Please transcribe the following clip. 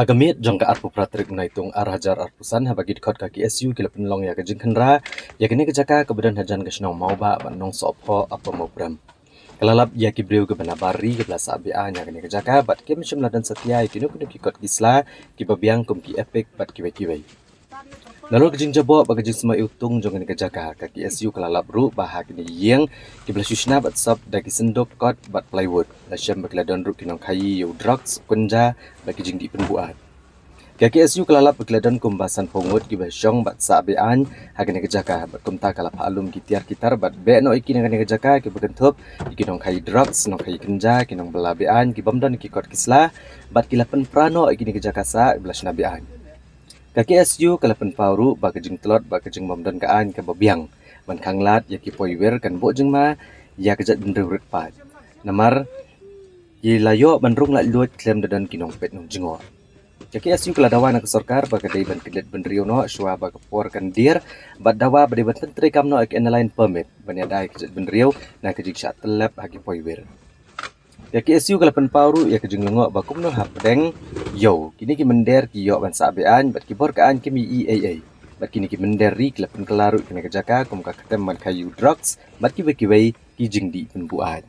Hagamit jangka arpu pratrik menaitung arhajar arpusan habagi dikot kaki SU kila penlong ya kejing kendra ya kini kejaka kebedan hajan kesenong mau ba banong sopho apa mau bram kelalap ya kibriu ke benabari ke belasa abia nya kini kejaka bat kim shimladan setia kini kudu kikot kisla kibabiang kum ki epic bat kiwe lalu kejing jabo bagajing semua utung jong kini kejaka kaki SU kelalap ru bahag kini yeng kibla shushna bat sop dagi sendok kot bat plywood lasyam bakladon ru kinong kayi yu drugs kunja bagi jing di penbuat kaki SU kelalap bakladon kumbasan pongut kibasyong bat sabian hagini kejaka bat kumta kalap alum kitiar kitar bat be no iki nang kejaka kibagentup ikinong kayi drugs nong kayi kenja kinong belabian kibamdon kikot kisla bat kilapen prano ikini kejaka sa iblas nabian kaki SU kalapan pauru bagajing telot bagajing mamdan kaan ke babiang ban kanglat ya ki poiwer kan bojeng ma ya kejat bendrut pat namar ye layo bandrung la luat klem dadan kinong pet nong jingo kaki SU keladawan ke sarkar bagadai ban kedet bendrio no shwa bagapor kan dir bat dawa bade ban pentri kamno ek line permit ban ya dai kejat bendrio na kejik shat telap haki poiwer kaki SU kalapan pauru ya kejing lengo bakum no hapdeng yo kini ki mender ki yo ban sabean bat ki bor kaan ki mi EAA bat kini ki mender ri kalapan kelaru kena kejaka kum ka ketem man kayu drugs bat ki bekiwei ki jing di penbuat